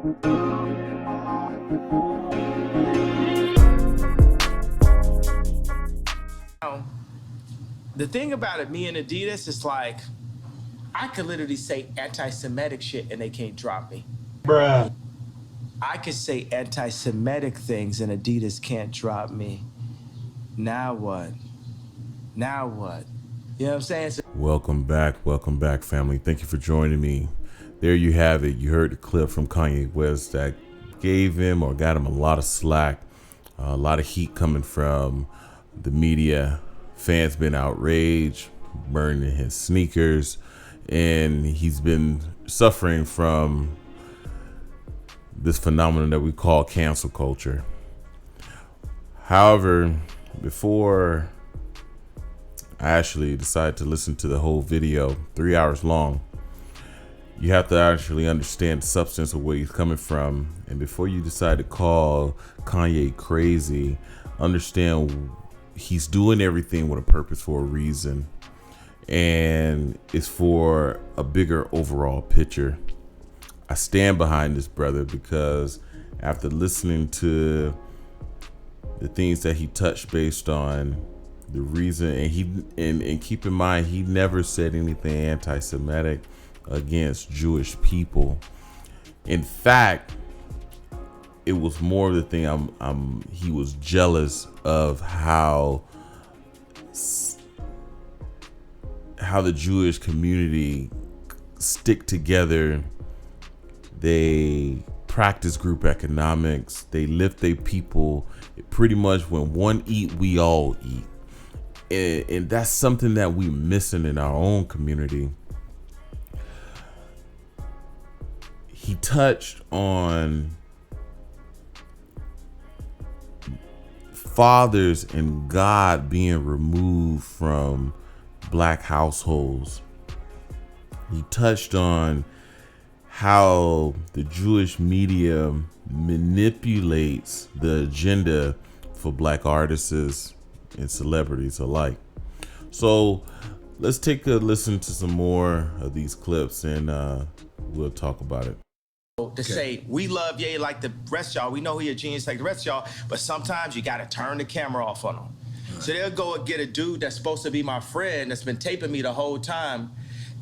The thing about it, me and Adidas, is like, I could literally say anti-Semitic shit and they can't drop me. Bruh. I could say anti-Semitic things and Adidas can't drop me. Now what? Now what? You know what I'm saying? Welcome back, family. Thank you for joining me. There you have it. You heard the clip from Kanye West that gave him or got him a lot of slack, a lot of heat coming from the media. Fans been outraged, burning his sneakers, and he's been suffering from this phenomenon that we call cancel culture. However, before I actually decided to listen to the whole video, 3 hours long, you have to actually understand the substance of where he's coming from. And before you decide to call Kanye crazy, understand he's doing everything with a purpose, for a reason, and it's for a bigger overall picture. I stand behind this brother because after listening to the things that he touched based on the reason, and keep in mind, he never said anything anti-Semitic against Jewish people. In fact, it was more of the thing he was jealous of how the Jewish community stick together. They practice group economics. They lift their people. Pretty much when one eat, we all eat. And that's something that we're missing in our own community. He touched on fathers and God being removed from black households. He touched on how the Jewish media manipulates the agenda for black artists and celebrities alike. So let's take a listen to some more of these clips, and we'll talk about it. To say, we love Ye like the rest of y'all. We know he a genius like the rest of y'all, but sometimes you got to turn the camera off on him. Right. So they'll go and get a dude that's supposed to be my friend that's been taping me the whole time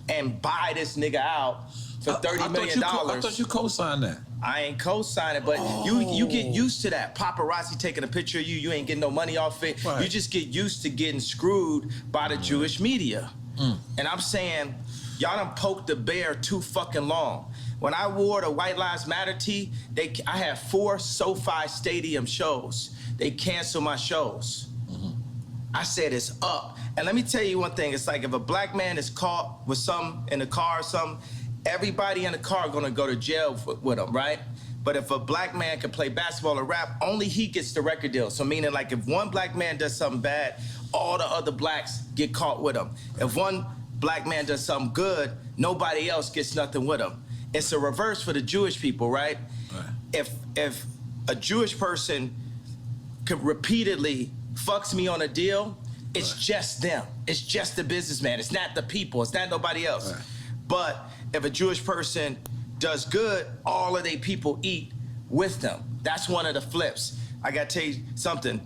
and buy this nigga out for $30 million. I thought you co-signed that. I ain't co-signing, but you get used to that. Paparazzi taking a picture of you, you ain't getting no money off it. Right. You just get used to getting screwed by the Jewish media. And I'm saying, y'all done poked the bear too fucking long. When I wore the White Lives Matter tee, I had 4 SoFi Stadium shows. They canceled my shows. I said it's up. And let me tell you one thing, it's like if a black man is caught with something in the car or something, everybody in the car gonna go to jail with him, right? But if a black man can play basketball or rap, only he gets the record deal. So meaning like if one black man does something bad, all the other blacks get caught with him. If one black man does something good, nobody else gets nothing with him. It's a reverse for the Jewish people, right? If a Jewish person could repeatedly fucks me on a deal, it's just them. It's just the businessman. It's not the people. It's not nobody else. But if a Jewish person does good, all of their people eat with them. That's one of the flips. I gotta tell you something.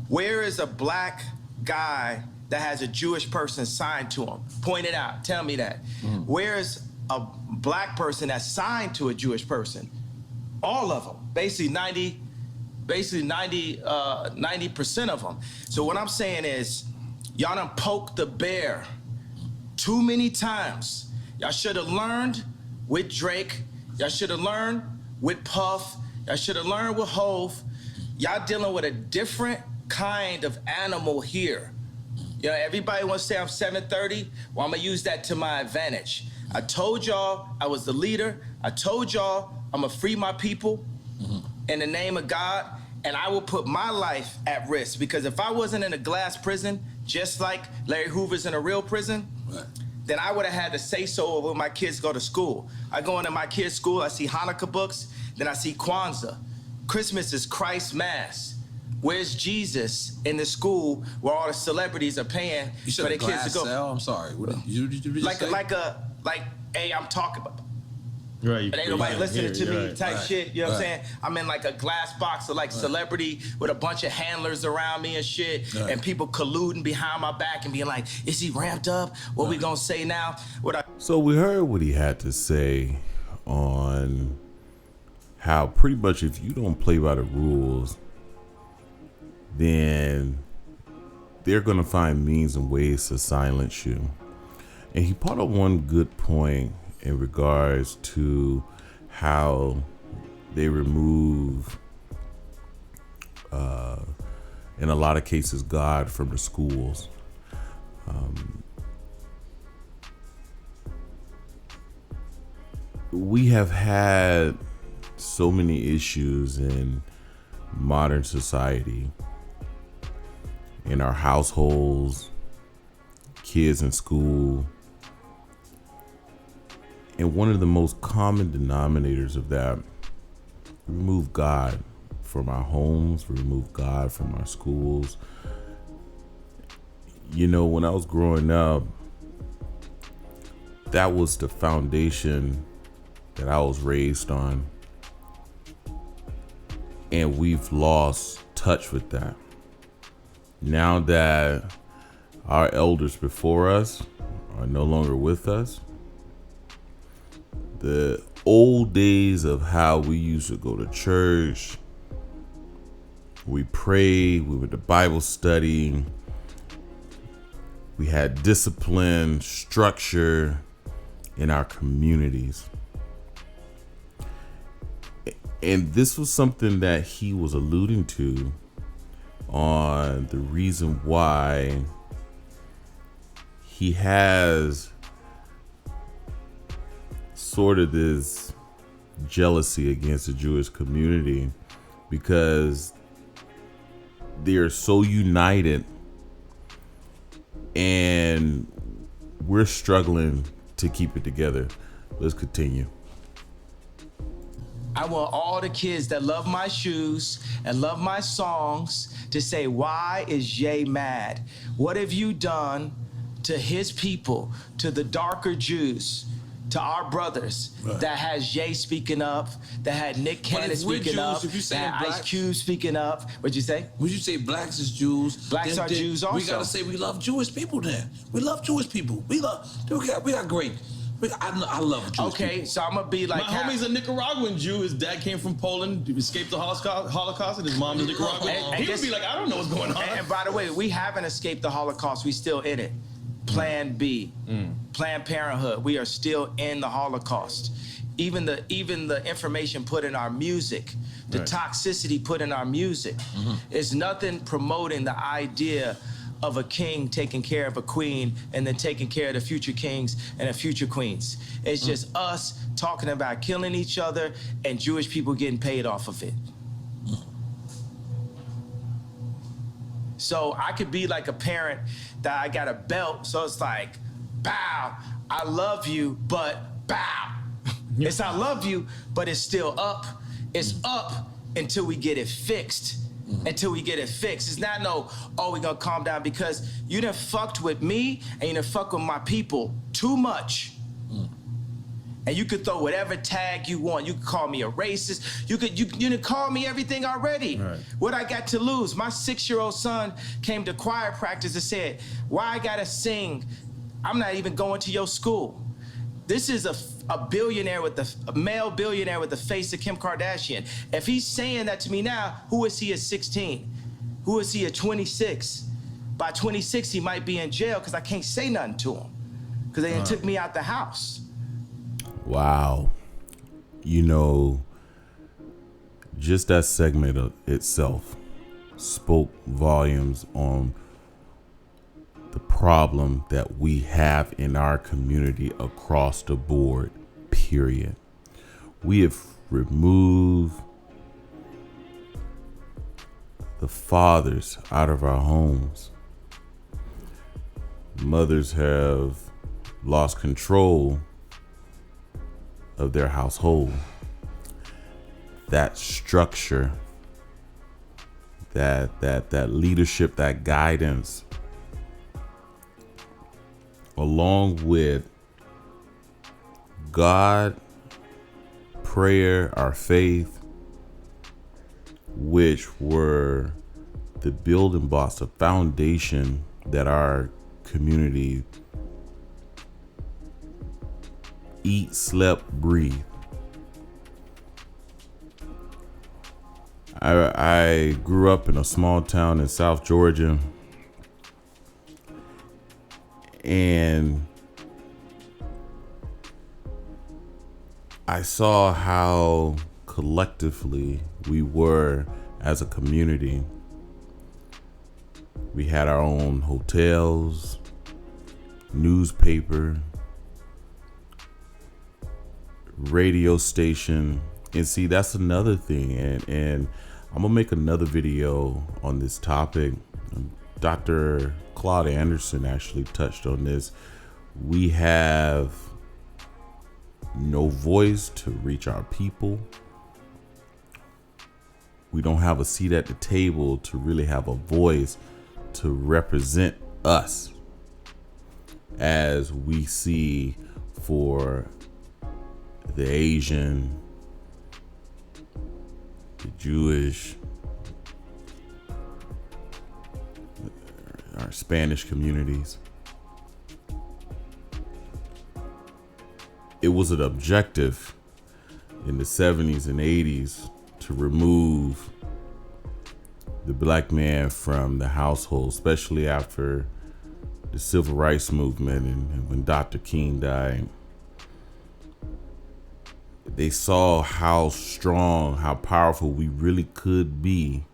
Where is a black guy that has a Jewish person signed to him? Point it out. Tell me that. Where is a black person that's signed to a Jewish person? All of them. Basically 90% of them. So what I'm saying is, y'all done poked the bear too many times. Y'all should have learned with Drake. Y'all should have learned with Puff. Y'all should have learned with Hove. Y'all dealing with a different kind of animal here. You know, everybody wants to say I'm 730. Well, I'm gonna use that to my advantage. I told y'all I was the leader. I told y'all I'm gonna free my people in the name of God, and I will put my life at risk, because if I wasn't in a glass prison, just like Larry Hoover's in a real prison, then I would have had to say so when my kids go to school. I go into my kids' school, I see Hanukkah books, then I see Kwanzaa. Christmas is Christ's Mass. Where's Jesus in the school where all the celebrities are paying for their kids to go? Cell? I'm sorry. What did you just say? Like, hey, I'm talking about. Right. But ain't nobody listening to me right, type right, shit. You know what I'm right. saying? I'm in like a glass box of like celebrity with a bunch of handlers around me and shit, Right. and people colluding behind my back and being like, "Is he ramped up? What we gonna say now?" So we heard what he had to say on how pretty much if you don't play by the rules, then they're going to find means and ways to silence you. And he brought up one good point in regards to how they remove, in a lot of cases, God from the schools. We have had so many issues in modern society, in our households, kids in school. And one of the most common denominators of that, we remove God from our homes, we remove God from our schools. You know, when I was growing up, that was the foundation that I was raised on. And we've lost touch with that. Now that our elders before us are no longer with us, the old days of how we used to go to church, we prayed, we went to Bible study, we had discipline, structure in our communities. And this was something that he was alluding to on the reason why he has sort of this jealousy against the Jewish community, because they're so united and we're struggling to keep it together. Let's continue. I want all the kids that love my shoes and love my songs to say, why is Ye mad? What have you done to his people, to the darker Jews, to our brothers, that has Ye speaking up, that had Nick Cannon speaking up, that had Ice Cube speaking up? What'd you say? Would you say blacks is Jews? Blacks are Jews also. We gotta say we love Jewish people then. We love Jewish people. We got great. I love Jewish people. Okay, so I'm gonna be like, my homie's a Nicaraguan Jew. His dad came from Poland, escaped the Holocaust, and his mom is Nicaraguan. And he would be like, I don't know what's going on. And by the way, we haven't escaped the Holocaust. We still in it. Plan B, Planned Parenthood. We are still in the Holocaust. Even the information put in our music, the toxicity put in our music, is nothing promoting the idea of a king taking care of a queen and then taking care of the future kings and the future queens. It's just us talking about killing each other and Jewish people getting paid off of it. So I could be like a parent that I got a belt, so it's like, bow, I love you, but bow. It's I love you, but it's still up. It's up until we get it fixed. Until we get it fixed. It's not no, oh, we gonna calm down, because you done fucked with me and you done fucked with my people too much. And you could throw whatever tag you want. You could call me a racist. You done call me everything already. Right. What I got to lose? My 6-year-old son came to choir practice and said, why I gotta sing? I'm not even going to your school. This is a billionaire a male billionaire with the face of Kim Kardashian. If he's saying that to me now, who is he at 16? Who is he at 26? By 26, he might be in jail because I can't say nothing to him because they took me out the house. Wow. You know, just that segment itself spoke volumes on the problem that we have in our community across the board, period. We have removed the fathers out of our homes. Mothers have lost control of their household. That structure, that leadership, that guidance, along with God prayer, our faith, which were the building blocks, the foundation that our community eat, slept, breathe. I grew up in a small town in South Georgia, and I saw how collectively we were as a community. We had our own hotels, newspaper, radio station. And see, that's another thing. And I'm gonna make another video on this topic. Dr. Claude Anderson actually touched on this. We have no voice to reach our people. We don't have a seat at the table to really have a voice to represent us as we see for the Asian, the Jewish, our Spanish communities. It was an objective in the 70s and 80s to remove the black man from the household, especially after the civil rights movement and when Dr. King died. They saw how strong, how powerful we really could be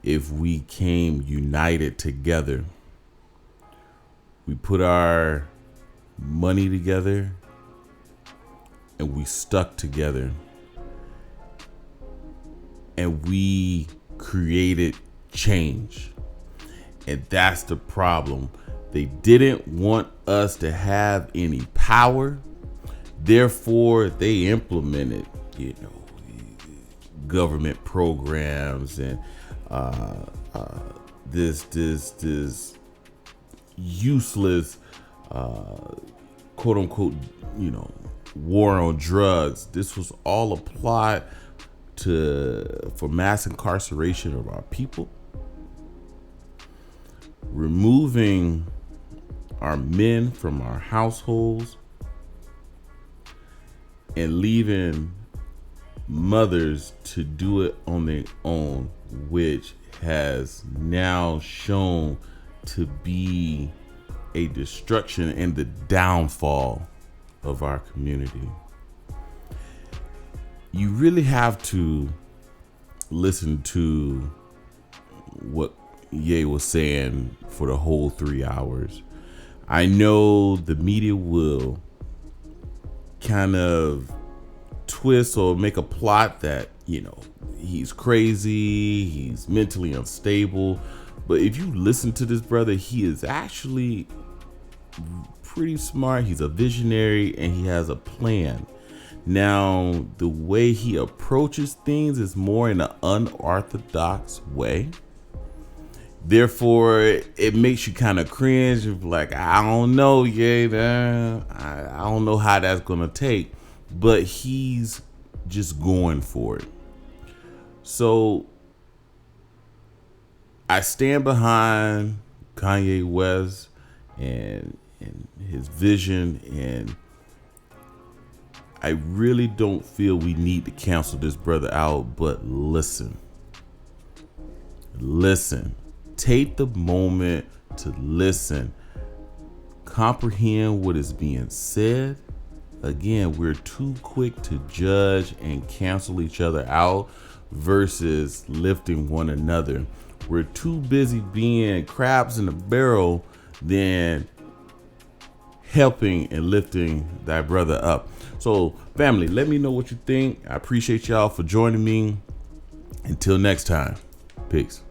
if we came united together. We put our money together and we stuck together. And we created change. And that's the problem. They didn't want us to have any power. Therefore, they implemented, government programs and this useless, quote unquote, war on drugs. This was all applied for mass incarceration of our people, removing our men from our households, and leaving mothers to do it on their own, which has now shown to be a destruction and the downfall of our community. You really have to listen to what Ye was saying for the whole 3 hours. I know the media will kind of twist or make a plot that, he's crazy, he's mentally unstable. But if you listen to this brother, he is actually pretty smart. He's a visionary and he has a plan. Now, the way he approaches things is more in an unorthodox way. Therefore, it makes you kind of cringe. You're like, I don't know, I don't know how that's going to take. But he's just going for it. So, I stand behind Kanye West and his vision, and I really don't feel we need to cancel this brother out, but listen. Take the moment to listen. Comprehend what is being said. Again, we're too quick to judge and cancel each other out versus lifting one another. We're too busy being crabs in a barrel than helping and lifting thy brother up. So, family, let me know what you think. I appreciate y'all for joining me. Until next time, peace.